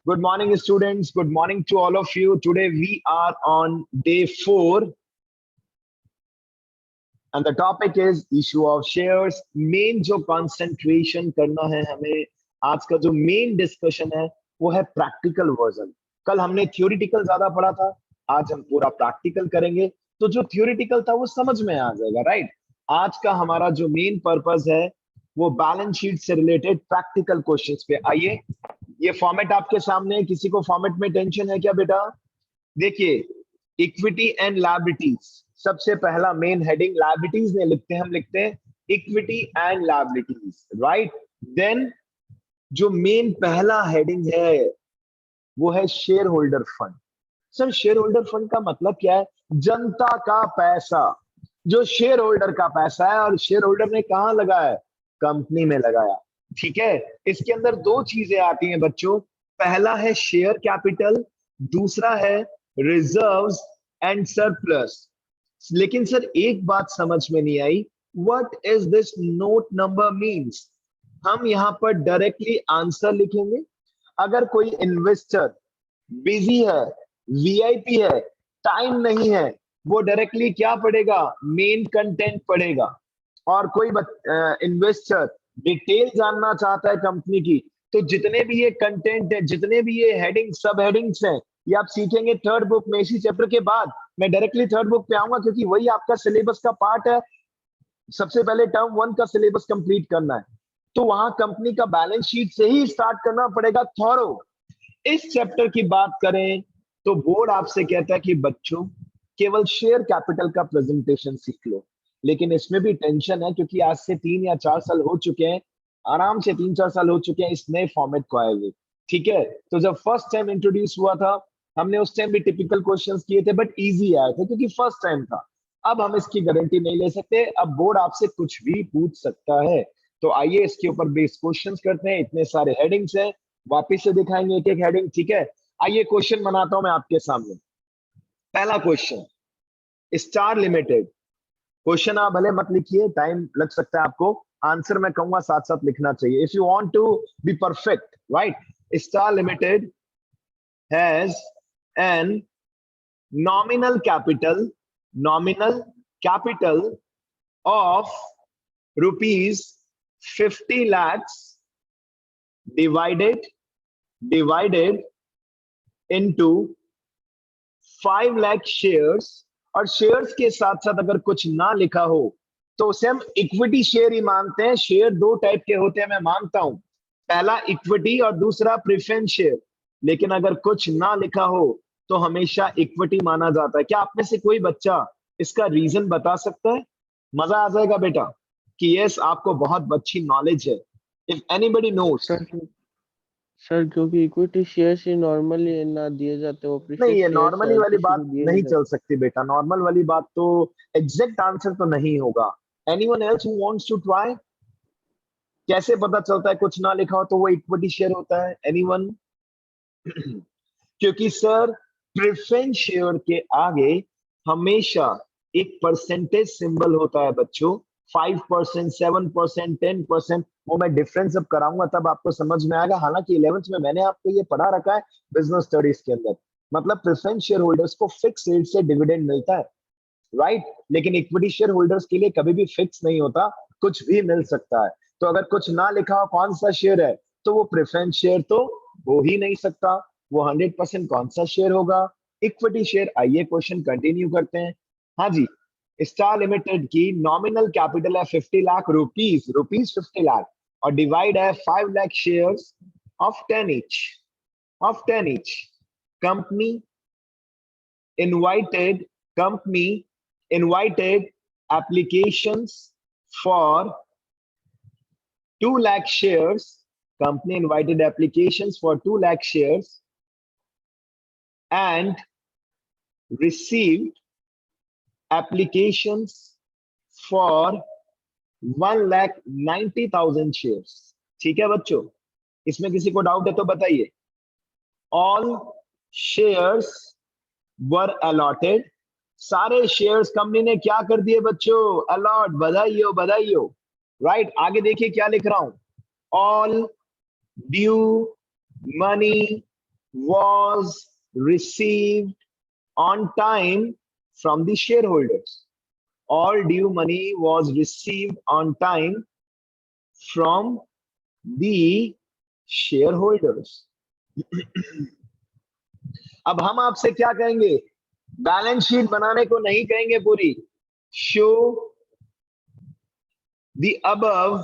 Good morning, students. Good morning to all of you. Today we are on day 4, and the topic is issue of shares. Main जो concentration करना है हमें, आज का जो main discussion है, वो है practical version. कल हमने theoretical ज्यादा पढ़ा था, आज हम पूरा practical करेंगे. तो जो theoretical था वो समझ में आ जाएगा, right? आज का हमारा जो main purpose है, वो बैलेंस शीट से रिलेटेड प्रैक्टिकल क्वेश्चंस पे. आइए, ये फॉर्मेट आपके सामने है. किसी को फॉर्मेट में टेंशन है क्या बेटा? देखिए, इक्विटी एंड लायबिलिटीज, सबसे पहला मेन हेडिंग लायबिलिटीज में लिखते हैं, हम लिखते हैं equity and liabilities, right. Then जो मेन पहला हेडिंग है वो है shareholder fund. Sir, shareholder fund का मतलब क्या है? जनता का पैसा, जो शेयर होल्डर का पैसा है, और शेयर होल्डर ने कहां लगाया? कंपनी में लगाया. ठीक है. इसके अंदर दो चीजें आती हैं बच्चों. पहला है शेयर कैपिटल, दूसरा है रिजर्व्स एंड सरप्लस. लेकिन सर एक बात समझ में नहीं आई, what is this note number means? हम यहां पर डायरेक्टली आंसर लिखेंगे. अगर कोई इन्वेस्टर बिजी है, वीआईपी है, टाइम नहीं है, वो डायरेक्टली क्या पढ़ेगा? मेन कंटेंट पढ़ेगा. और कोई इन्वेस्टर डिटेल जानना चाहता है कंपनी की, तो जितने भी ये कंटेंट है, जितने भी ये हेडिंग सब हेडिंग्स हैं, ये आप सीखेंगे थर्ड बुक में. इसी चैप्टर के बाद मैं डायरेक्टली थर्ड बुक पे आऊंगा, क्योंकि वही आपका सिलेबस का पार्ट है. सबसे पहले टर्म 1 का सिलेबस कंप्लीट करना है, तो वहां कंपनी का बैलेंस शीट से ही स्टार्ट करना पड़ेगा थॉरो. इस चैप्टर की बात करें तो बोर्ड आपसे कहता है कि बच्चों केवल शेयर कैपिटल का प्रेजेंटेशन सीख लो. लेकिन इसमें भी टेंशन है, क्योंकि आज से 3 या 4 साल हो चुके हैं, आराम से 3-4 साल हो चुके हैं इस नए फॉर्मेट को आए हुए. ठीक है. तो जब फर्स्ट टाइम इंट्रोड्यूस हुआ था, हमने उस टाइम भी टिपिकल क्वेश्चंस किए थे, बट इजी आए थे क्योंकि फर्स्ट टाइम था. अब हम इसकी गारंटी नहीं ले सकते, अब बोर्ड आपसे कुछ भी पूछ सकता है. तो आइए इसके ऊपर बेस क्वेश्चंस करते हैं. इतने सारे हेडिंग्स हैं, वापिस से दिखाएंगे एक एक हेडिंग. ठीक है. आइए क्वेश्चन बनाता हूं मैं आपके सामने. पहला क्वेश्चन, स्टार लिमिटेड. क्वेश्चन आप भले मत लिखिए, टाइम लग सकता है आपको. आंसर मैं कहूंगा साथ साथ लिखना चाहिए, if you want to be perfect, right. Star limited has an nominal capital of rupees 50 lakhs divided into 5 lakh shares. और शेयर्स के साथ साथ अगर कुछ ना लिखा हो तो उसे हम इक्विटी शेयर ही मानते हैं. शेयर दो टाइप के होते हैं, मैं मानता हूं. पहला इक्विटी और दूसरा प्रेफरेंस शेयर. लेकिन अगर कुछ ना लिखा हो तो हमेशा इक्विटी माना जाता है. क्या आप में से कोई बच्चा इसका रीजन बता सकता है? मजा आ जाएगा बेटा कि यस, आपको बहुत अच्छी नॉलेज है. If anybody knows. सर क्योंकि इक्विटी शेयर से नॉर्मली ना दिए जाते, वो नहीं, प्रीफेक्स ये शेयर नॉर्मली हर वाली किसी बात को दिए नहीं नहीं चल जाते। सकती बेटा. नॉर्मल वाली बात तो एग्जैक्ट आंसर तो नहीं होगा. Anyone else who wants to try? कैसे पता चलता है कुछ ना लिखा हो तो वो इक्विटी शेयर होता है? एनीवन? क्योंकि सर प्रेफरेंस शेयर के आगे हमेशा एक परसेंटेज सिंबल होता है बच्चों. 5%, 7%, 10%. वो मैं डिफरेंस अब कराऊंगा तब आपको समझ में आएगा. हालांकि 11th में मैंने आपको ये पढ़ा रखा है बिजनेस स्टडीज के अंदर. मतलब प्रेफरेंस शेयर होल्डर्स को फिक्स रेट से डिविडेंड मिलता है, राइट. लेकिन इक्विटी शेयर होल्डर्स के लिए कभी भी फिक्स नहीं होता, कुछ भी मिल सकता है. तो अगर कुछ ना लिखा हो कौन सा शेयर है, तो वो प्रेफरेंस शेयर तो हो ही नहीं सकता. वो 100% कौन सा शेयर होगा? Equity share. आइए क्वेश्चन कंटिन्यू करते हैं. हाँ जी. स्टार लिमिटेड की नॉमिनल कैपिटल है 50 लाख रुपीस, 50 लाख, और डिवाइड है 5 lakh shares of 10 each, of 10 each. Company invited company invited applications for 2 lakh shares. Company invited applications for 2 lakh shares and received applications for 1,90,000 shares. ठीक है बच्चों, इसमें किसी को डाउट है तो बताइए. All shares were allotted. सारे शेयर्स कंपनी ने क्या कर दिए बच्चों? अलॉट. बधाई हो, बधाई हो, राइट. आगे देखिए क्या लिख रहा हूं. All due money was received on time from the shareholders. All due money was received on time from the shareholders. अब हम आपसे क्या कहेंगे? बैलेंस शीट बनाने को नहीं कहेंगे पूरी. Show the above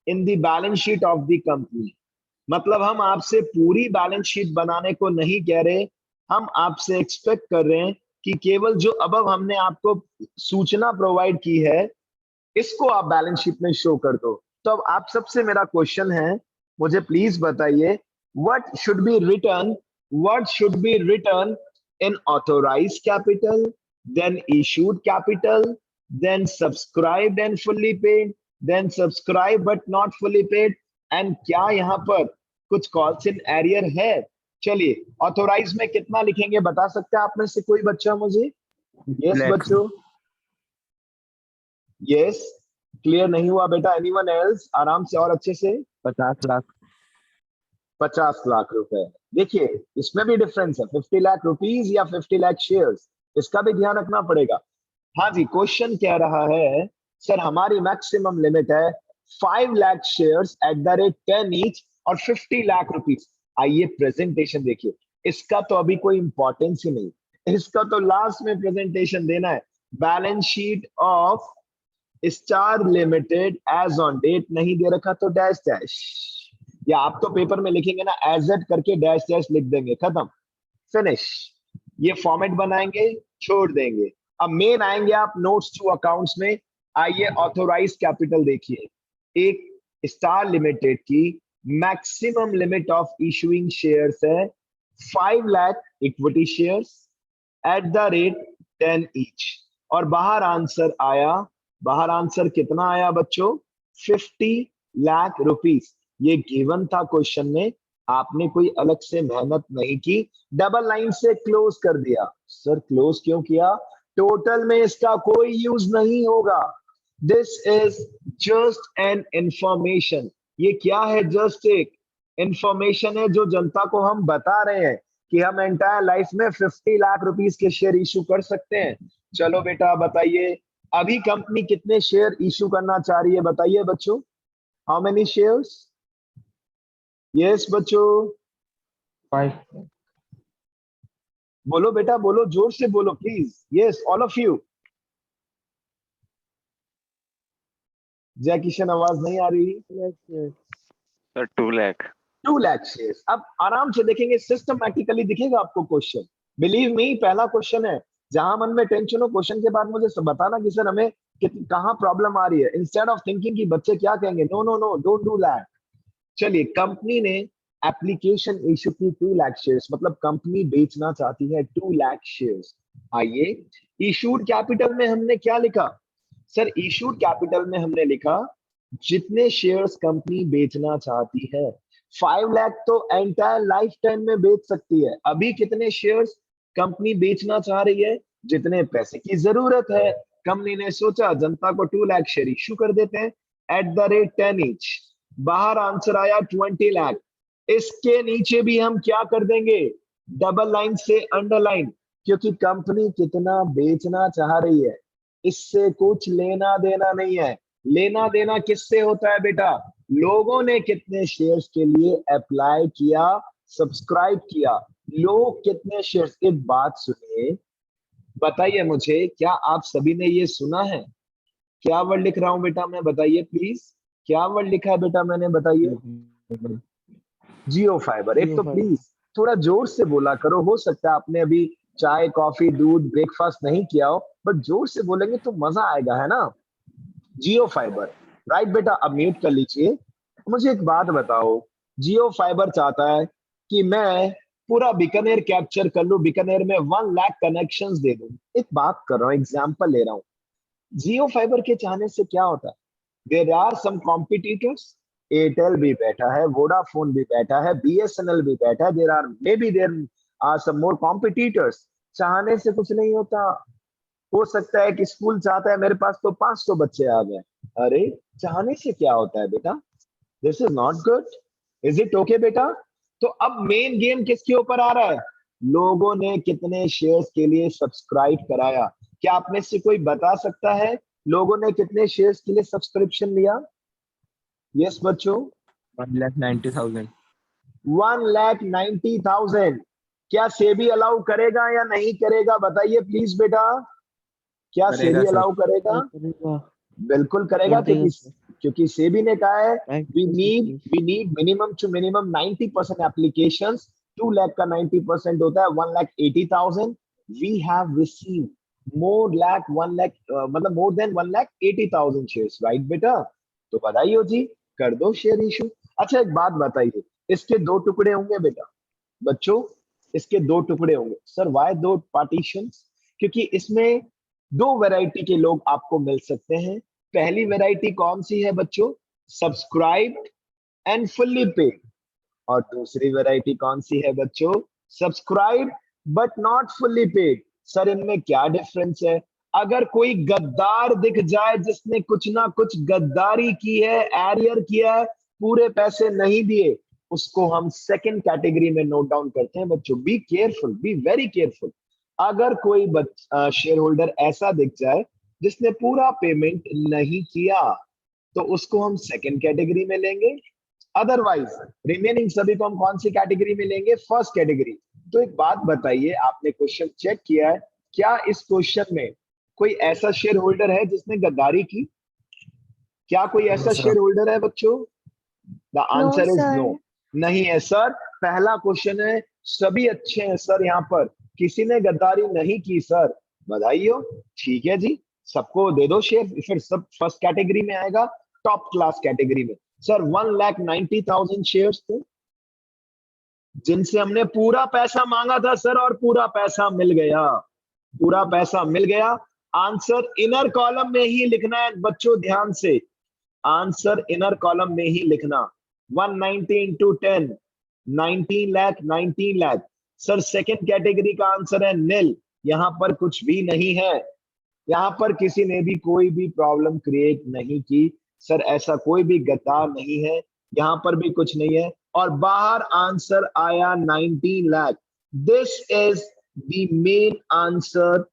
in the balance sheet of the company. मतलब हम आपसे पूरी बैलेंस शीट बनाने को नहीं कह रहे, हम आपसे एक्सपेक्ट कर रहे हैं कि केवल जो अबव हमने आपको सूचना प्रोवाइड की है इसको आप बैलेंस शीट में शो कर दो. तो अब आप सबसे मेरा क्वेश्चन है, मुझे प्लीज बताइए, what should be written in authorised capital, then issued capital, then subscribed and fully paid, then subscribed but not fully paid, and क्या यहाँ पर कुछ कॉल्स इन एरियर है? चलिए, ऑथोराइज में कितना लिखेंगे बता सकते हैं आप में से कोई बच्चा मुझे? यस बच्चों, यस, क्लियर नहीं हुआ बेटा? Anyone else? आराम से और अच्छे से. 50 लाख. 50 लाख रुपए. देखिए इसमें भी डिफरेंस है, 50 लाख रुपीज या 50 लाख शेयर्स, इसका भी ध्यान रखना पड़ेगा. हाँ जी, क्वेश्चन कह रहा है सर हमारी मैक्सिमम लिमिट है 5 lakh shares at the rate 10 each और 50 लाख रुपीस. आइए प्रेजेंटेशन देखिए, इसका तो अभी कोई इंपॉर्टेंस ही नहीं, इसका तो लास्ट में प्रेजेंटेशन देना है. Balance sheet of Star limited as on date नहीं दे रखा तो डैश डैश, या आप तो पेपर में लिखेंगे ना एज एट करके डैश डैश लिख देंगे, खत्म, फिनिश. ये फॉर्मेट बनाएंगे, छोड़ देंगे. अब मेन आएंगे आप नोट्स टू अकाउंट्स में. आइए ऑथोराइज कैपिटल देखिए, एक स्टार लिमिटेड की maximum limit of issuing shares है 5 lakh equity shares at the rate 10 each, और बाहर आंसर कितना आया बच्चों? 50 लाख रुपीस. ये गिवन था क्वेश्चन में, आपने कोई अलग से मेहनत नहीं की, डबल लाइन से क्लोज कर दिया. सर क्लोज क्यों किया? टोटल में इसका कोई यूज नहीं होगा. This is just an information. ये क्या है? जस्ट एक इंफॉर्मेशन है जो जनता को हम बता रहे हैं कि हम एंटायर लाइफ में 50 लाख रुपीस के शेयर इशू कर सकते हैं. चलो बेटा बताइए, अभी कंपनी कितने शेयर इशू करना चाह रही है बताइए बच्चों? How many shares? यस बच्चों, 5. बोलो बेटा, बोलो, जोर से बोलो please. Yes all of you. जय किशन, आवाज नहीं आ रही? सर 2 लाख. 2 लाख शेयर्स. अब आराम से देखेंगे, सिस्टमैटिकली दिखेगा आपको क्वेश्चन. बिलीव मी, पहला क्वेश्चन है, जहां मन में टेंशन हो क्वेश्चन के बाद मुझे बताना कि सर हमें कहां प्रॉब्लम आ रही है, इंस्टेड ऑफ थिंकिंग कि बच्चे क्या कहेंगे. No no no, don't do that. चलिए, कंपनी ने एप्लीकेशन इशू की 2 लाख शेयर्स, मतलब कंपनी बेचना चाहती है 2 लाख शेयर्स. आइए, इशूड कैपिटल में हमने क्या लिखा? सर इशूड कैपिटल में हमने लिखा जितने शेयर्स कंपनी बेचना चाहती है. 5 लाख तो एंटायर लाइफ टाइम में बेच सकती है. अभी कितने शेयर्स कंपनी बेचना चाह रही है? जितने पैसे की जरूरत है. कंपनी ने सोचा जनता को 2 लाख शेयर इशू कर देते हैं एट द रेट 10 ईच. बाहर आंसर आया 20 लाख. इसके नीचे भी हम क्या कर देंगे? डबल लाइन से अंडरलाइन, क्योंकि कंपनी कितना बेचना चाह रही है इससे कुछ लेना देना नहीं है. लेना देना किससे होता है बेटा? लोगों ने कितने शेयर्स के लिए अप्लाई किया, सब्सक्राइब किया, लोग कितने शेयर्स. एक बात सुनिए, बताइए मुझे, क्या आप सभी ने ये सुना है? क्या वर्ड लिख रहा हूं बेटा मैं? बताइए प्लीज, क्या वर्ड लिखा है बेटा मैंने? बताइए. जियो फाइबर. एक तो प्लीज थोड़ा जोर से बोला करो. हो सकता है आपने अभी चाय कॉफी दूध ब्रेकफास्ट नहीं किया हो, बट जोर से बोलेंगे तो मजा आएगा, है ना? जियो फाइबर, राइट बेटा. अब म्यूट कर लीजिए. मुझे एक बात बताओ, जियो फाइबर चाहता है कि मैं पूरा बीकानेर कैप्चर कर लूं, बीकानेर में 1 लाख कनेक्शंस दे दूं. एक बात कर रहा हूं, एग्जांपल ले रहा हूं. जियो फाइबर के चाहने से क्या होता है? There are some competitors. Airtel भी बैठा है, वोडाफोन भी बैठा है, बीएसएनएल भी बैठा है. There are some more competitors. चाहने से कुछ नहीं होता. हो सकता है कि स्कूल चाहता है मेरे पास तो 500 बच्चे आ गए. अरे चाहने से क्या होता है बेटा? This is not good. Is it okay बेटा? तो अब मेन गेम किसके ऊपर आ रहा है? लोगों ने कितने शेयर्स के लिए सब्सक्राइब कराया? क्या आप में से कोई बता सकता है लोगों ने कितने शेयर्स के लिए सब्सक्रिप्शन लिया? यस बच्चों, 1,90,000। 1,90,000। क्या सेबी अलाउ करेगा या नहीं करेगा? बताइए प्लीज बेटा, क्या करेगा सेबी सर। अलाउ करेगा? करेगा, बिल्कुल करेगा, कर देगा क्योंकि सर। क्योंकि सेबी ने कहा है we need Please. We need minimum to minimum 90% applications. 2 lakh का 90% होता है 1,80,000। We have receive more lakh 1 lakh मतलब मोर देन 1,80,000 शेयर्स, राइट बेटा? तो बधाई हो जी, कर दो शेयर इशू। अच्छा एक बात बताइए, इसके दो टुकड़े होंगे बेटा बच्चों, इसके दो टुकड़े होंगे। सर वाई दो पार्टीशंस? क्योंकि इसमें दो वैरायटी के लोग आपको मिल सकते हैं। पहली वैरायटी कौन सी है बच्चों? Subscribed and fully paid. और दूसरी वैरायटी कौन सी है बच्चों? Subscribe but not fully paid. Sir इनमें क्या डिफरेंस है? अगर कोई गद्दार दिख जाए जिसने कुछ ना कुछ गद्दारी की है, एरियर किया है, पूरे पैसे नहीं दिए, उसको हम सेकंड कैटेगरी में नोट डाउन करते हैं बच्चों। Be careful, be very careful. अगर कोई शेयर होल्डर ऐसा दिख जाए जिसने पूरा पेमेंट नहीं किया, तो उसको हम सेकंड कैटेगरी में लेंगे। अदरवाइज रिमेनिंग सभी को हम कौन सी कैटेगरी में लेंगे? First category. तो एक बात बताइए, आपने क्वेश्चन चेक किया है, क्या इस क्वेश्चन में कोई ऐसा शेयर होल्डर है जिसने गद्दारी की? क्या कोई नो ऐसा सर। शेयर होल्डर है बच्चों? The no answer is no. Sir. नहीं है सर। पहला क्वेश्चन है, सभी अच्छे हैं सर, यहाँ पर किसी ने गद्दारी नहीं की सर। बधाई हो, ठीक है जी, सबको दे दो शेयर, फिर सब फर्स्ट कैटेगरी में आएगा, टॉप क्लास कैटेगरी में। सर 1,90,000 शेयर्स थे जिनसे हमने पूरा पैसा मांगा था सर, और पूरा पैसा मिल गया, पूरा पैसा मिल गया। आंसर इनर कॉलम में ही लिखना है बच्चों, ध्यान से आंसर इनर कॉलम में ही लिखना। 190 into 10, 19 lakh, 19 lakh. Sir second category का आंसर है नील। यहां पर कुछ भी नहीं है, यहां पर किसी ने भी कोई भी प्रॉब्लम क्रिएट नहीं की सर, ऐसा कोई भी गद्दार नहीं है, यहां पर भी कुछ नहीं है। और बाहर आंसर आया 19 lakh. This is the main answer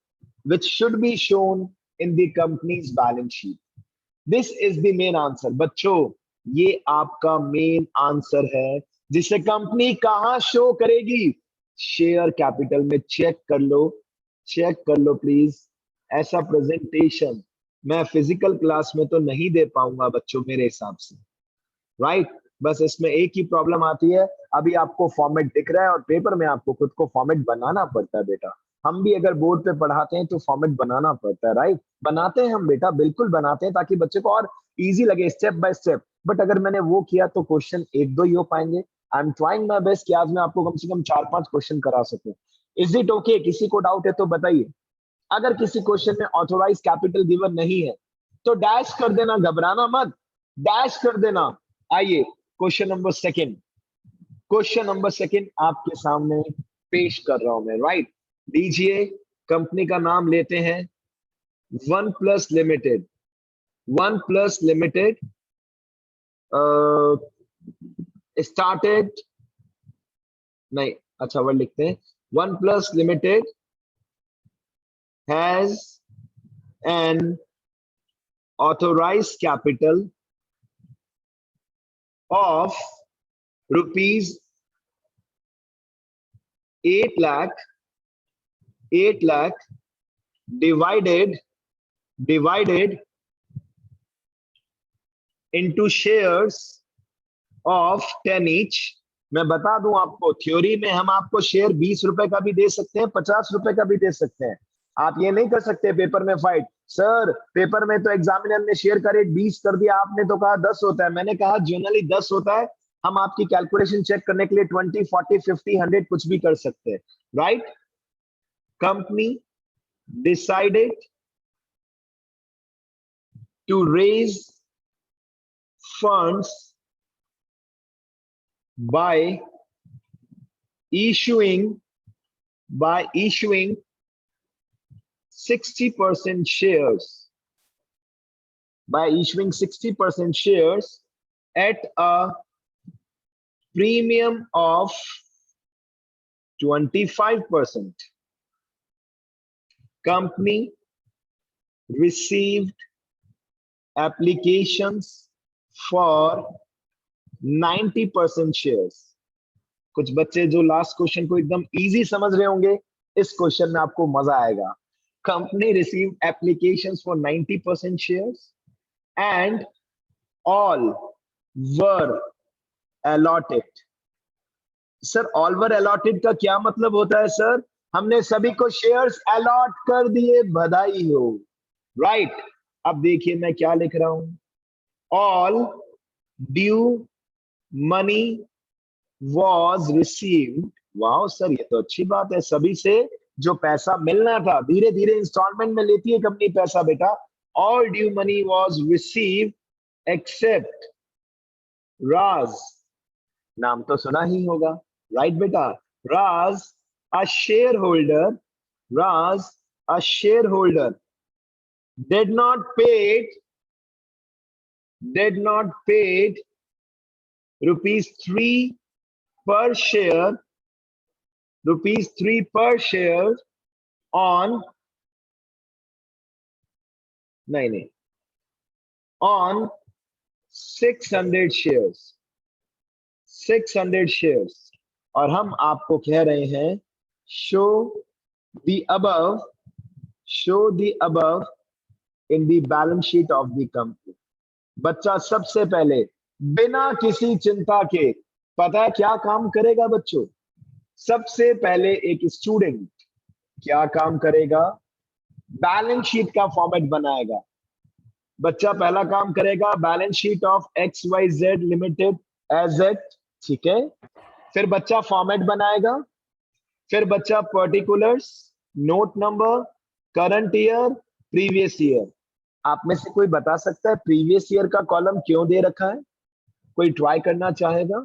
which should be shown in the company's balance sheet. This is the main answer बच्चों, ये आपका मेन आंसर है जिसे कंपनी कहां शो करेगी? शेयर कैपिटल में। चेक कर लो, चेक कर लो प्लीज। ऐसा प्रेजेंटेशन मैं फिजिकल क्लास में तो नहीं दे पाऊंगा बच्चों मेरे हिसाब से, राइट? बस इसमें एक ही प्रॉब्लम आती है, अभी आपको फॉर्मेट दिख रहा है और पेपर में आपको खुद को फॉर्मेट बनाना पड़ता है बेटा। हम भी अगर बोर्ड पे पढ़ाते हैं तो फॉर्मेट बनाना पड़ता है, राइट? बनाते हैं हम बेटा, बिल्कुल बनाते हैं, ताकि बच्चे को और इजी लगे स्टेप बाय स्टेप। बट अगर मैंने वो किया तो क्वेश्चन एक दो ही हो पाएंगे। I am trying my best कि आज मैं आपको कम से कम 4-5 क्वेश्चन करा सकूं। Is it okay? किसी को डाउट है तो बताइए। अगर किसी क्वेश्चन में ऑथोराइज कैपिटल गिवन नहीं है तो डैश कर देना, घबराना मत, डैश कर देना। आइए question number second, question number second आपके सामने पेश कर रहा हूं मैं, राइट? लीजिए, कंपनी का नाम लेते हैं one plus limited. One plus limited started, नहीं अच्छा वर्ड लिखते हैं, one plus limited has N authorized capital of rupees 8 lakh divided into shares of 10 each। मैं बता दूं आपको, थ्योरी में हम आपको शेयर 20 रुपए का भी दे सकते हैं, 50 रुपए का भी दे सकते हैं। आप ये नहीं कर सकते पेपर में फाइट, सर पेपर में तो एग्जामिनर ने शेयर का रेट 20 कर दिया, आपने तो कहा 10 होता है। मैंने कहा जनरली 10 होता है, हम आपकी कैलकुलेशन चेक करने के लिए 20, 40, 50, 100 कुछ भी कर सकते हैं, right? Company decided to raise funds by issuing 60% shares, by issuing 60% shares at a premium of 25%. Company received applications for 90% shares. कुछ बच्चे जो लास्ट क्वेश्चन को एकदम इजी समझ रहे होंगे, इस क्वेश्चन में आपको मजा आएगा. Company received applications for 90% shares and all were allotted. Sir all were allotted का क्या मतलब होता है सर? हमने सभी को शेयर्स अलॉट कर दिए, बधाई हो. राइट. अब देखिए मैं क्या लिख रहा हूं. All due money was received. वाह सर, ये तो अच्छी बात है. सभी से जो पैसा मिलना था, धीरे धीरे इंस्टॉलमेंट में लेती है कंपनी पैसा बेटा. All due money was received except Raj. नाम तो सुना ही होगा. राइट बेटा. राज a shareholder, Raz, a shareholder, did not paid rupees 3 per share, on on 600 shares. 600 shares. और हम आपको कह रहे हैं show the above in the balance sheet of the company. बच्चा सबसे पहले बिना किसी चिंता के पता है क्या काम करेगा बच्चों? सबसे पहले एक स्टूडेंट क्या काम करेगा? बैलेंस शीट का फॉर्मेट बनाएगा. बच्चा पहला काम करेगा balance sheet of XYZ limited as at. ठीक है. फिर बच्चा फॉर्मेट बनाएगा. फिर बच्चा particulars, note number, current year, previous year. आप में से कोई बता सकता है प्रीवियस ईयर का कॉलम क्यों दे रखा है? कोई ट्राई करना चाहेगा?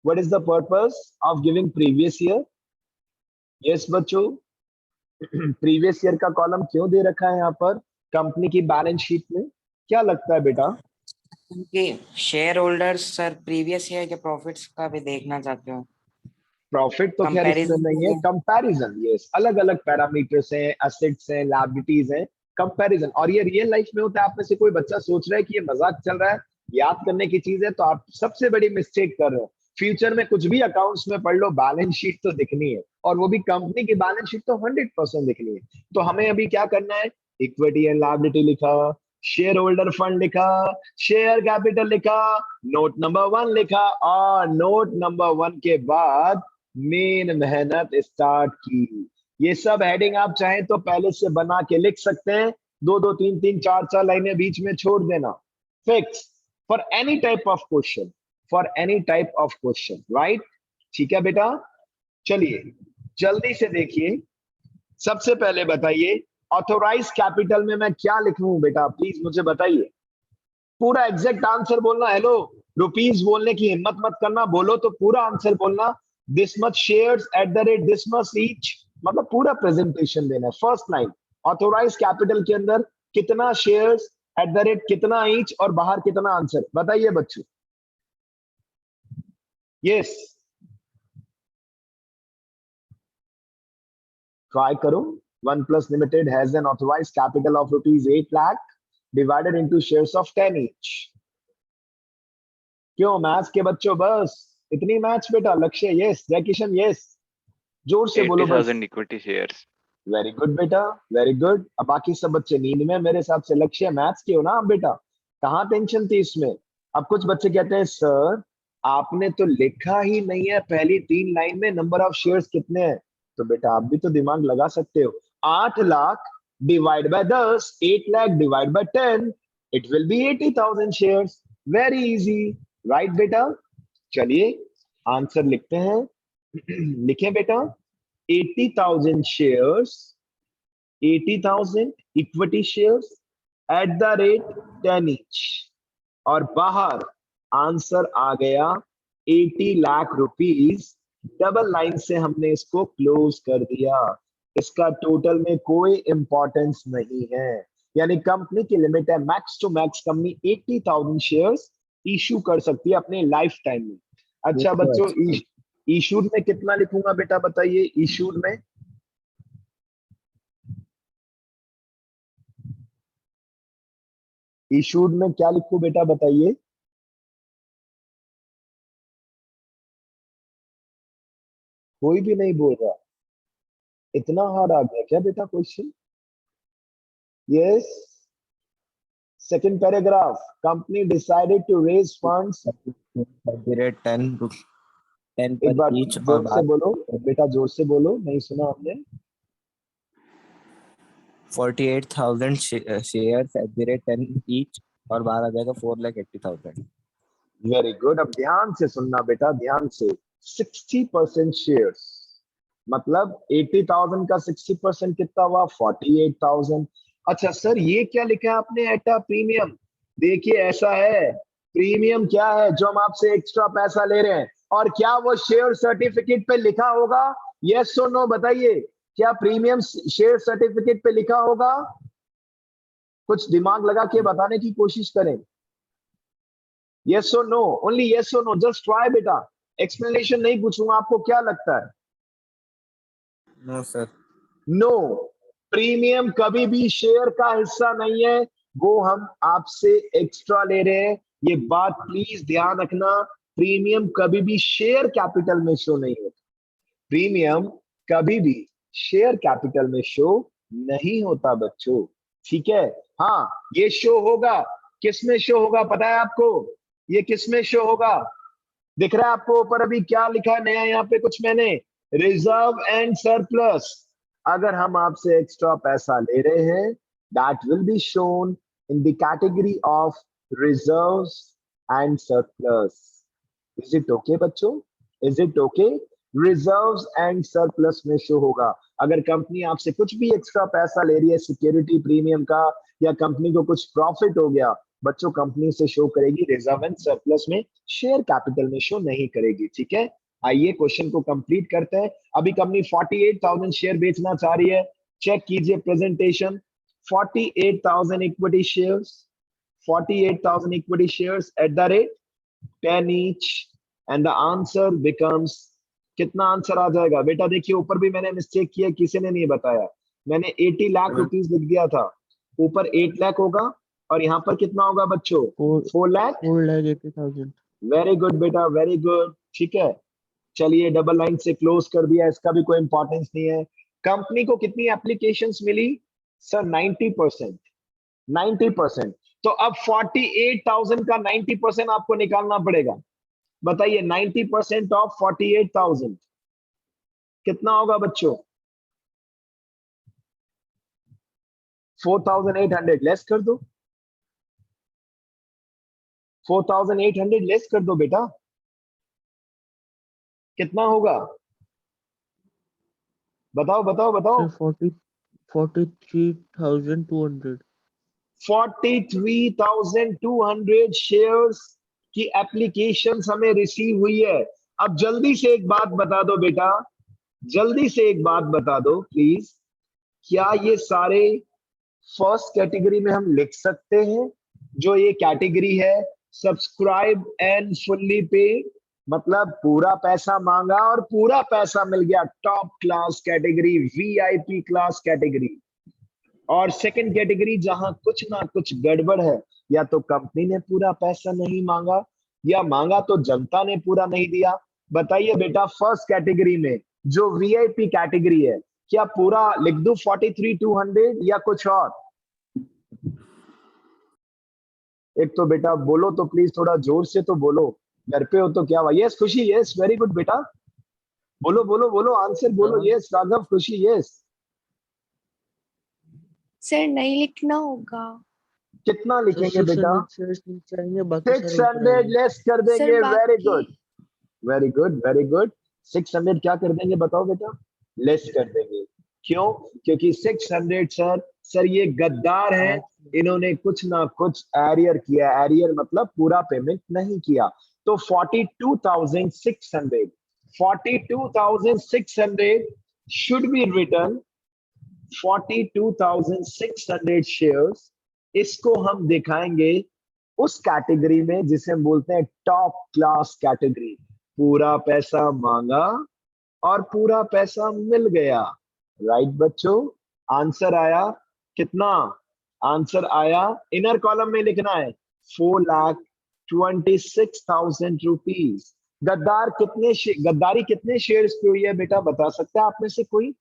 What is the purpose of giving previous year? Yes बच्चों, प्रीवियस ईयर का कॉलम क्यों दे रखा है यहाँ पर कंपनी की बैलेंस शीट में? क्या लगता है बेटा? क्योंकि share holders sir previous year के प्रॉफिट्स का भी देखना चाहते हो. प्रॉफिट तो खैर इसमें नहीं है. कंपैरिजन. यस, अलग अलग पैरामीटर्स हैं, एसेट्स हैं, लायबिलिटीज हैं, कंपैरिजन. और ये रियल लाइफ में होता है. आप में से कोई बच्चा सोच रहा है कि ये मजाक चल रहा है, याद करने की चीज है, तो आप सबसे बड़ी मिस्टेक कर रहे हो. फ्यूचर में कुछ भी अकाउंट्स में पढ़ लो, बैलेंस शीट तो दिखनी है, और वो भी कंपनी की बैलेंस शीट तो 100% दिखनी है. तो हमें अभी क्या करना है? इक्विटी एंड लायबिलिटी लिखा, शेयर होल्डर फंड लिखा, शेयर कैपिटल लिखा, नोट नंबर 1 लिखा, और नोट नंबर 1 के बाद मेन मेहनत स्टार्ट की. ये सब हेडिंग आप चाहें तो पहले से बना के लिख सकते हैं. 2-2, 3-3, 4-4 लाइनें बीच में छोड़ देना. Fix for any type of question, right? ठीक है बेटा. चलिए जल्दी से देखिए. सबसे पहले बताइए ऑथोराइज कैपिटल में मैं क्या लिखूं बेटा? प्लीज मुझे बताइए. पूरा एग्जैक्ट आंसर बोलना. हेलो, रुपीज बोलने की हिम्मत मत करना. बोलो तो पूरा आंसर बोलना. This much shares at the rate this much each, मतलब पूरा प्रेजेंटेशन देना है. फर्स्ट लाइन ऑथोराइज कैपिटल के अंदर कितना शेयर्स, एट द रेट कितना ईच, और बाहर कितना. आंसर बताइए बच्चों. यस, ट्राई करो. One Plus Limited has an authorized capital of rupees 8 lakh divided into shares of 10 each. क्यों मैथ्स के बच्चों बस इतनी मैथ्स बेटा? लक्ष्य यस, जय किशन यस, जोर से बोलो बस. 80,000 इक्विटी शेयर्स. वेरी गुड बेटा, वेरी गुड. अब बाकी सब बच्चे नींद में मेरे हिसाब से. लक्ष्य मैथ्स के हो ना आप बेटा? कहाँ टेंशन थी इसमें? अब कुछ बच्चे कहते हैं सर आपने तो लिखा ही नहीं है पहली 3 लाइन में नंबर ऑफ शेयर्स कितने हैं. तो बेटा आप भी तो दिमाग लगा सकते हो. 8 lakh divide by 10, 8 lakh divide by 10, it will be 80,000 shares. Very easy, right बेटा? चलिए आंसर लिखते हैं. लिखें बेटा. 80,000 shares, 80,000 equity shares at the rate 10 each, और बाहर आंसर आ गया 80 लाख रुपीस. डबल लाइन से हमने इसको क्लोज कर दिया. इसका टोटल में कोई इंपॉर्टेंस नहीं है. यानी कंपनी की लिमिट है max to max company 80,000 shares issue कर सकती है अपने लाइफ टाइम में. अच्छा ये तो बच्चों, अच्छा। इशूड में कितना लिखूंगा बेटा, बताइए इशूड में? इशूड में क्या लिखूं बेटा, बताइए? कोई भी नहीं बोल रहा, इतना हार्ड आ गया क्या बेटा question? Yes, second paragraph, company decided to raise funds. Rate 10 एक पर बार ईच और जोर से बाद बोलो बेटा, जोर से बोलो, नहीं सुना हमने। 48,000 share at the rate 10 each और बाहर आ जाएगा 4,80,000। वेरी गुड, अब ध्यान से सुनना बेटा, ध्यान से। 60% शेयर्स, मतलब 80,000 का 60% कितना हुआ? 48,000। अच्छा सर, ये क्या लिखा है आपने एटा प्रीमियम? देखिए ऐसा है, प्रीमियम क्या है? जो हम आपसे एक्स्ट्रा पैसा ले रहे हैं। और क्या वो शेयर सर्टिफिकेट पे लिखा होगा? यस और नो बताइए, क्या प्रीमियम शेयर सर्टिफिकेट पे लिखा होगा? कुछ दिमाग लगा के बताने की कोशिश करें। यस और नो, ओनली यस और नो, जस्ट ट्राई बेटा। एक्सप्लेनेशन नहीं पूछूंगा, आपको क्या लगता है? No sir. नो, प्रीमियम कभी भी शेयर का हिस्सा नहीं है, वो हम आपसे एक्स्ट्रा ले रहे हैं। ये बात प्लीज ध्यान रखना, प्रीमियम कभी भी शेयर कैपिटल में शो नहीं होता। प्रीमियम कभी भी शेयर कैपिटल में शो नहीं होता बच्चों, ठीक है? हाँ, ये शो होगा, किस में शो होगा पता है आपको? ये किस में शो होगा? दिख रहा है आपको ऊपर अभी क्या लिखा है नया यहाँ पे कुछ मैंने? Reserve and surplus. अगर हम आपसे एक्स्ट्रा पैसा ले रहे हैं, that will be shown in the category of reserves and surplus. Is it okay बच्चों? Is it okay? Reserves and surplus में शो होगा। अगर कंपनी आपसे कुछ भी एक्स्ट्रा पैसा ले रही है सिक्योरिटी प्रीमियम का, या कंपनी को कुछ प्रॉफिट हो गया, बच्चों कंपनी से शो करेगी रिजर्व एंड सरप्लस में, शेयर कैपिटल में शो नहीं करेगी, ठीक है? आइए क्वेश्चन को कंप्लीट करते हैं। अभी कंपनी 48,000 शेयर बेचना चाह रही है, चेक कीजिए presentation. 48,000 equity shares, 48,000 equity shares at the rate 10 each, and the answer becomes, कितना आंसर आ जाएगा बेटा? देखिए ऊपर भी मैंने मिस्टेक किया, किसी ने नहीं बताया। मैंने 80 लाख रुपीस लिख दिया था, ऊपर 8 लाख होगा, और यहाँ पर कितना होगा बच्चों? 4 लाख। 4,80,000। वेरी गुड बेटा, वेरी गुड, ठीक है। चलिए डबल लाइन से क्लोज कर दिया, इसका भी कोई इंपॉर्टेंस नहीं है। कंपनी को कितनी एप्लीकेशंस मिली? सर 90%। 90%। तो अब 48,000 का 90% आपको निकालना पड़ेगा। बताइए 90% ऑफ 48,000 कितना होगा बच्चों? 4,800 लेस कर दो, 4,800 लेस कर दो बेटा, कितना होगा? बताओ बताओ बताओ। सर 43,200। 43,200 शेयर्स की एप्लीकेशन हमें रिसीव हुई है। अब जल्दी से एक बात बता दो बेटा, जल्दी से एक बात बता दो प्लीज, क्या ये सारे फर्स्ट कैटेगरी में हम लिख सकते हैं? जो ये कैटेगरी है, सब्सक्राइब एंड फुल्ली पे, मतलब पूरा पैसा मांगा और पूरा पैसा मिल गया, top class category, VIP class category. और सेकंड कैटेगरी जहां कुछ ना कुछ गड़बड़ है, या तो कंपनी ने पूरा पैसा नहीं मांगा, या मांगा तो जनता ने पूरा नहीं दिया। बताइए बेटा, फर्स्ट कैटेगरी में जो वीआईपी कैटेगरी है, क्या पूरा लिख दूं 43,200 या कुछ और? एक तो बेटा बोलो तो प्लीज, थोड़ा जोर से तो बोलो, घर पे हो तो क्या हुआ? यस खुशी, यस वेरी गुड बेटा, बोलो बोलो बोलो, आंसर बोलो। हाँ यस राघव, खुशी, यस। सर नहीं लिखना होगा। कितना सर लिखेंगे बेटा? 600 शेयर्स नीचे आएंगे, बाकी सारे ऊपर 600 आएंगे। लेस कर सर देंगे, वेरी बाकी good, very good, very good. 600 क्या कर देंगे बताओ बेटा? लेस कर देंगे। क्यों? क्योंकि 600 सर ये गद्दार हैं, इन्होंने कुछ ना कुछ एरियर किया, एरियर मतलब पूरा पेमेंट नहीं किया। तो 42,600, 42,600 शुड बी रिटर्न, 42,600 शेयर्स। इसको हम दिखाएंगे उस कैटेगरी में जिसे हम बोलते हैं टॉप क्लास कैटेगरी। पूरा पैसा मांगा और पूरा पैसा मिल गया। राइट बच्चों, आंसर आया कितना? आंसर आया, इनर कॉलम में लिखना है 4,26,000 रुपीज। गद्दारी कितने शेयर्स पे हुई है बेटा, बता सकता है आप में से कोई?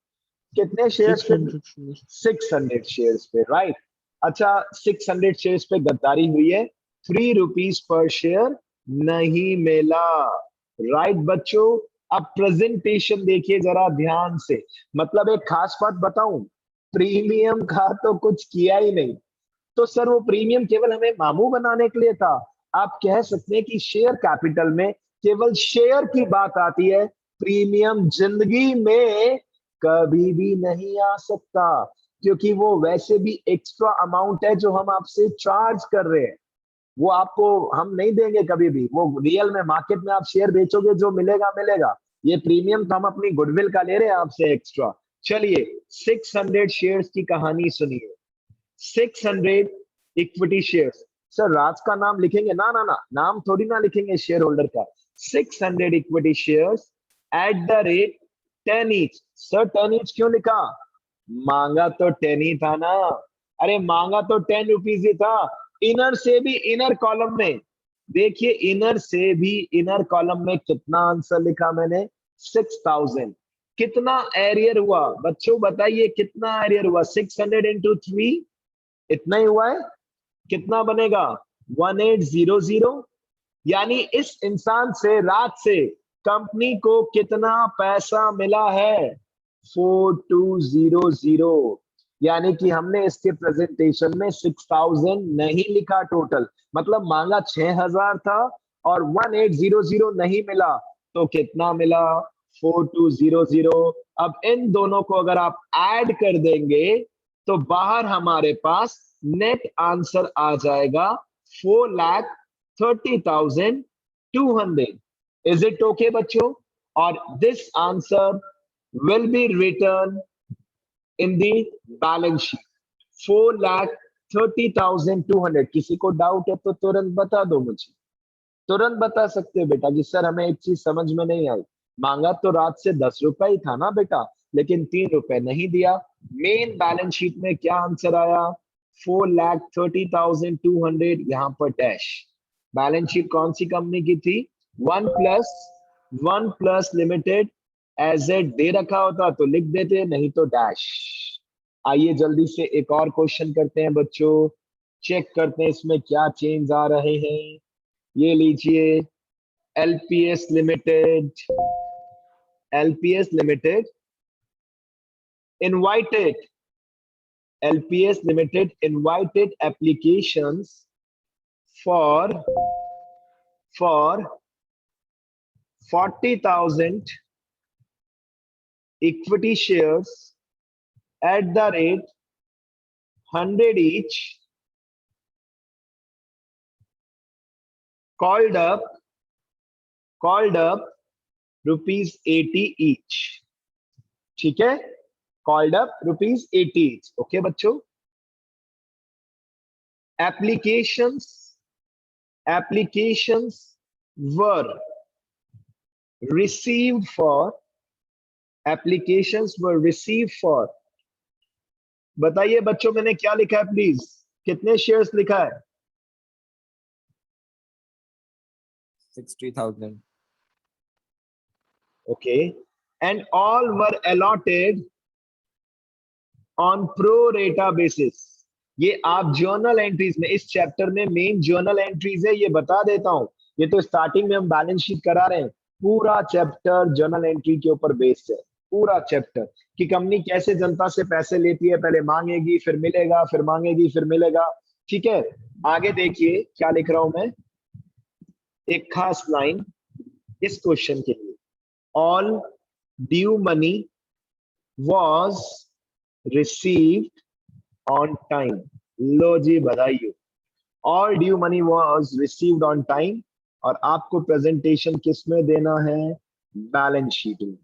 कितने शेयर्स पे? 600 shares। 600 शेयर्स पे, राइट। अच्छा, 600 शेयर्स पे गद्दारी हुई है, 3 रुपीज पर शेयर नहीं मिला। राइट बच्चों, अब प्रेजेंटेशन देखिए जरा ध्यान से। मतलब एक खास बात बताऊं, प्रीमियम का तो कुछ किया ही नहीं। तो सर वो प्रीमियम केवल हमें मामू बनाने के लिए था। आप कह सकते हैं कि शेयर कैपिटल में केवल शेयर की बात आती है, प्रीमियम जिंदगी में कभी भी नहीं आ सकता, क्योंकि वो वैसे भी एक्स्ट्रा अमाउंट है जो हम आपसे चार्ज कर रहे हैं। वो आपको हम नहीं देंगे कभी भी। वो रियल में मार्केट में आप शेयर बेचोगे, जो मिलेगा मिलेगा। ये प्रीमियम तो हम अपनी गुडविल का ले रहे हैं आपसे एक्स्ट्रा। चलिए 600 शेयर्स की कहानी सुनिए। 600 इक्विटी शेयर्स। सर राज का नाम लिखेंगे? ना ना ना, नाम थोड़ी ना लिखेंगे शेयर होल्डर का। 600 equity shares at the rate 10 each. Sir 10 each क्यों लिखा? मांगा तो 10 ही था ना। अरे मांगा तो 10 रुपीज ही था। इनर से भी इनर कॉलम में देखिए, इनर से भी इनर कॉलम में कितना आंसर लिखा मैंने? 6,000। कितना एरियर हुआ बच्चों, बताइए कितना एरियर हुआ? 600 इंटू 3, इतना ही हुआ है। कितना बनेगा? 1800। यानी इस इंसान से रात से कंपनी को कितना पैसा मिला है? 4200। यानी कि हमने इसके प्रेजेंटेशन में 6,000 नहीं लिखा टोटल, मतलब मांगा 6,000 था और 1800 नहीं मिला, तो कितना मिला? 4200। अब इन दोनों को अगर आप ऐड कर देंगे तो बाहर हमारे पास नेट आंसर आ जाएगा 4,30,200। इज इट ओके बच्चों? और this answer will be written in the balance sheet 4,30,200। किसी को डाउट है तो तुरंत बता दो मुझे, तुरंत बता सकते हो बेटा कि सर हमें एक चीज समझ में नहीं आई। मांगा तो रात से 10 रुपए ही था ना बेटा, लेकिन 3 रुपए नहीं दिया। मेन बैलेंस शीट में क्या आंसर आया? 4,30,200। यहाँ पर डैश। बैलेंस शीट कौन सी कंपनी की थी? One plus limited. एजेड दे रखा होता तो लिख देते, नहीं तो डैश। आइए जल्दी से एक और क्वेश्चन करते हैं बच्चों, चेक करते हैं इसमें क्या चेंज आ रहे हैं। ये लीजिए, LPS limited invited LPS Limited invited applications for 40,000 equity shares at the rate 100 each, called up rupees 80 each। ठीक है, called up rupees 80 each। Okay बच्चों, applications were received for बताइए बच्चों मैंने क्या लिखा है प्लीज, कितने शेयर्स लिखा है? 60,000। Okay, and all were allotted on pro rata basis। ये आप जर्नल एंट्रीज में, इस चैप्टर में मेन जर्नल एंट्रीज है, ये बता देता हूं। ये तो स्टार्टिंग में हम बैलेंस शीट करा रहे हैं, पूरा चैप्टर जर्नल एंट्री के ऊपर बेस्ड है। पूरा चैप्टर कि कंपनी कैसे जनता से पैसे लेती है, पहले मांगेगी फिर मिलेगा, फिर मांगेगी फिर मिलेगा। ठीक है, आगे देखिए क्या लिख रहा हूं मैं, एक खास लाइन इस क्वेश्चन के लिए। All due money was received on time। लो जी बधाई। All due money was received on time. और आपको प्रेजेंटेशन किस में देना है? बैलेंस शीट में।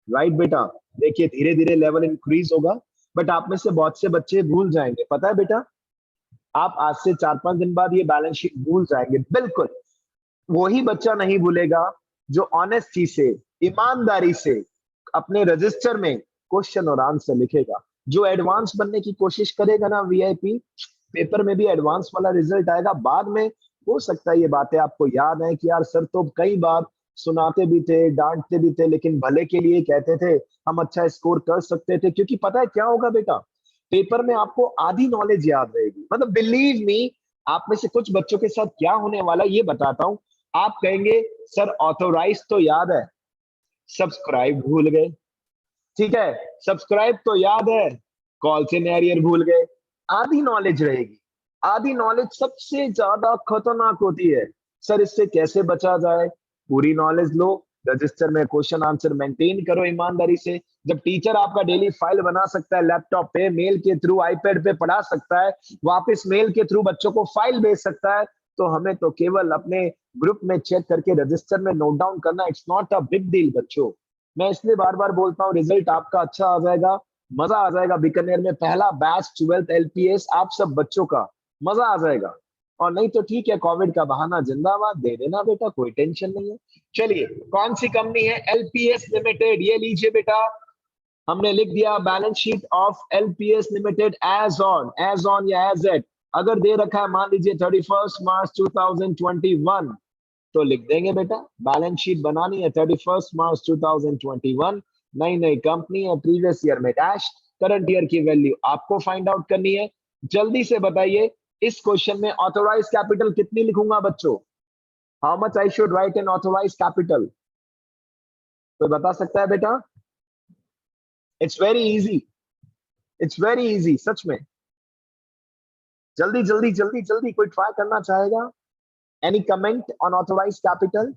राइट बेटा, देखिए धीरे धीरे लेवल इंक्रीज होगा, बट आप में से बहुत से बच्चे भूल जाएंगे, पता है बेटा। आप आज से 4-5 दिन बाद ये बैलेंस शीट भूल जाएंगे, बिल्कुल वही बच्चा नहीं भूलेगा जो ऑनेस्टी से, ईमानदारी से अपने रजिस्टर में क्वेश्चन और आंसर लिखेगा, जो एडवांस बनने की कोशिश करेगा ना वीआईपी, पेपर में भी एडवांस वाला रिजल्ट आएगा। बाद में हो सकता है ये बातें आपको याद है कि यार सर तो कई बार सुनाते भी थे, डांटते भी थे, लेकिन भले के लिए कहते थे, हम अच्छा स्कोर कर सकते थे। क्योंकि पता है क्या होगा बेटा, पेपर में आपको आधी नॉलेज याद रहेगी। मतलब बिलीव मी, आप में से कुछ बच्चों के साथ क्या होने वाला ये बताता हूं। आप कहेंगे सर ऑथोराइज तो याद है, सब्सक्राइब भूल गए। ठीक है, सब्सक्राइब तो याद है, कॉल सिनेरियर भूल गए। आधी नॉलेज रहेगी। आधी नॉलेज सबसे ज्यादा खतरनाक होती है। सर इससे कैसे बचा जाए? पूरी नॉलेज लो, रजिस्टर में क्वेश्चन आंसर मेंटेन करो ईमानदारी से। जब टीचर आपका डेली फाइल बना सकता है लैपटॉप पे, मेल के थ्रू, आईपैड पे पढ़ा सकता है, वापस मेल के थ्रू बच्चों को फाइल भेज सकता है, तो हमें तो केवल अपने ग्रुप में चेक करके रजिस्टर में नोट डाउन करना, it's not a big deal बच्चों। मैं इसलिए बार बार बोलता हूँ, रिजल्ट आपका अच्छा आ जाएगा, मजा आ जाएगा। बीकानेर में पहला बैच 12th LPS आप सब बच्चों का, मजा आ जाएगा। और नहीं तो ठीक है, कोविड का बहाना जिंदाबाद, दे देना बेटा, कोई टेंशन नहीं है। चलिए, कौन सी कंपनी है? LPS limited. ये लीजिए बेटा, हमने लिख दिया balance sheet of LPS limited as on या एज एट। अगर दे रखा है मान लीजिए 31 मार्च 2021, तो लिख देंगे बेटा, बैलेंस शीट बनानी है 31 मार्च 2021। नई नई कंपनी है, प्रीवियस ईयर में डैश, करंट ईयर की वैल्यू आपको फाइंड आउट करनी है। जल्दी से बताइए, इस क्वेश्चन में ऑथोराइज कैपिटल कितनी लिखूंगा बच्चों? How much I should write in authorise capital? कोई बता सकता है बेटा? It's very easy, it's very easy सच में। जल्दी जल्दी जल्दी जल्दी, कोई ट्राई करना चाहेगा? Any comment on authorise capital?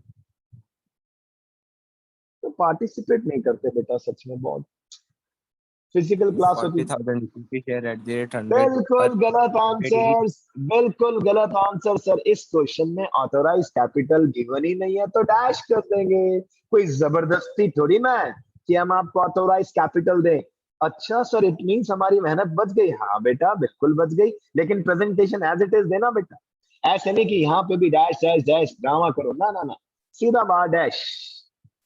तो पार्टिसिपेट नहीं करते बेटा सच में, बहुत फिजिकल क्लास होती। 40,000 equity share at the rate 100 बिल्कुल गलत per आंसर, बिल्कुल गलत आंसर सर। इस क्वेश्चन में ऑथोराइज कैपिटल गिवन ही नहीं है, तो डैश कर देंगे। कोई जबरदस्ती थोड़ी ना है कि हम आपको ऑथोराइज कैपिटल दें। अच्छा सर, इट मींस हमारी मेहनत बच गई। हाँ बेटा बिल्कुल बच गई, लेकिन प्रेजेंटेशन एज इट इज देना बेटा। ऐसे नहीं कि यहाँ पे भी डैश डैश डैश ड्रामा करो, ना ना ना, सीधा बाहर डैश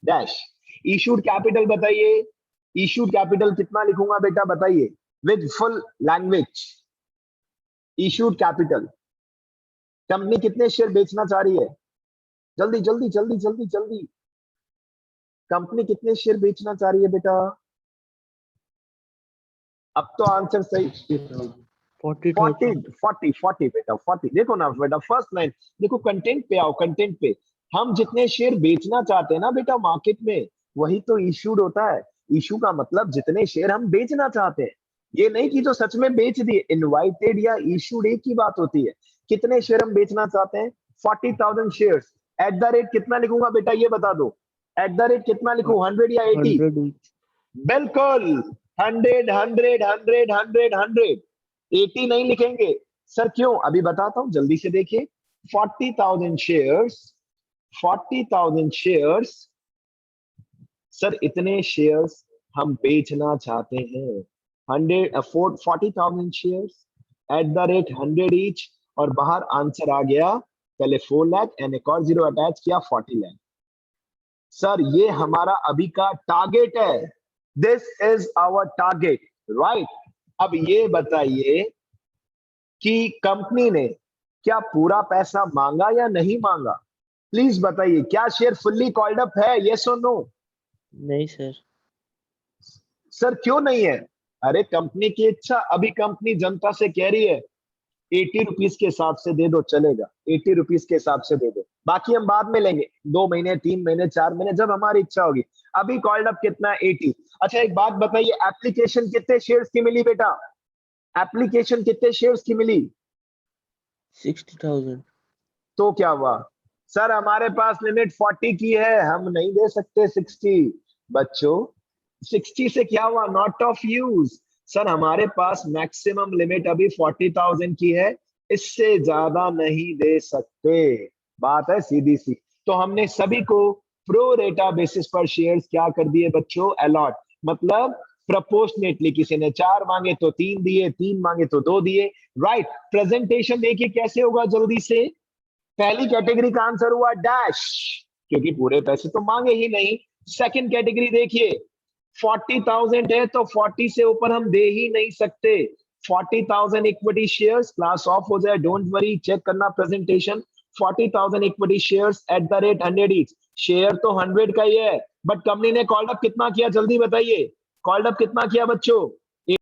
डैश। इशूड कैपिटल बताइए, इशूड कैपिटल कितना लिखूंगा बेटा बताइए, with full language. Issued capital, company कितने शेयर बेचना चाह रही है? जल्दी जल्दी जल्दी जल्दी जल्दी, कंपनी कितने शेयर बेचना चाह रही है बेटा? अब तो आंसर सही। 40,000 40 बेटा, 40। देखो ना बेटा, फर्स्ट लाइन देखो, कंटेंट पे आओ, कंटेंट पे। हम जितने शेयर बेचना चाहते हैं ना बेटा मार्केट में, वही तो इशूड होता है। इशू का मतलब जितने शेयर हम बेचना चाहते हैं, ये नहीं कि जो सच में बेच दिए। इनवाइटेड या इशूड एक ही बात होती है। कितने शेयर हम बेचना चाहते हैं? 40,000 शेयर्स। एट द रेट कितना लिखूंगा बेटा ये बता दो, एट द रेट कितना लिखूं, 100 या 80? 100 each. बिल्कुल 100 100 100 100 100। 80 नहीं लिखेंगे सर, क्यों? अभी बताता हूं, जल्दी से देखिए। 40,000 शेयर्स, 40,000 शेयर्स सर, इतने शेयर्स हम बेचना चाहते हैं। 40,000 shares at the rate 100 each, और बाहर आंसर आ गया पहले 4 लाख एंड एक और जीरो अटैच किया 40 लाख। सर ये हमारा अभी का टारगेट है, this is our target, right. अब ये बताइए कि कंपनी ने क्या पूरा पैसा मांगा या नहीं मांगा? प्लीज बताइए, क्या शेयर फुल्ली कॉल्ड अप है? यस और नो? नहीं सर। सर क्यों नहीं है? अरे कंपनी की इच्छा, अभी कंपनी जनता से कह रही है 80 रुपीज के हिसाब से दे दो, चलेगा 80 रुपीज के हिसाब से दे दो, बाकी हम बाद में लेंगे, 2 महीने 3 महीने 4 महीने, जब हमारी इच्छा होगी। अभी कॉल्ड अप कितना है? 80। अच्छा एक बात बताइए, एप्लीकेशन कितने शेयर्स की मिली बेटा? एप्लीकेशन कितने शेयर्स की मिली? 60,000। तो क्या हुआ? सर हमारे पास लिमिट 40 की है, हम नहीं दे सकते 60। बच्चों 60 से क्या हुआ? Not of use. सर हमारे पास मैक्सिमम लिमिट अभी 40,000 की है, इससे ज्यादा नहीं दे सकते। बात है सीधी सी। तो हमने सभी को प्रो रेटा बेसिस पर शेयर्स क्या कर दिए बच्चों? अलॉट, मतलब प्रोपोर्शनेटली। किसी ने 4 मांगे तो 3 दिए, 3 मांगे तो 2 दिए, राइट। प्रेजेंटेशन देखिए कैसे होगा जल्दी से। पहली कैटेगरी का आंसर हुआ डैश, क्योंकि पूरे पैसे तो मांगे ही नहीं। सेकंड कैटेगरी देखिए, 40,000 है तो 40 से ऊपर हम दे ही नहीं सकते। 40,000 इक्विटी शेयर्स, क्लास ऑफ हो जाए, डोंट वरी, चेक करना presentation. 40,000 equity shares at the rate 100 each. Share तो 100 का ही है, बट कंपनी ने कॉल्ड अप कितना किया, जल्दी बताइए, कॉल्ड अप कितना किया बच्चों?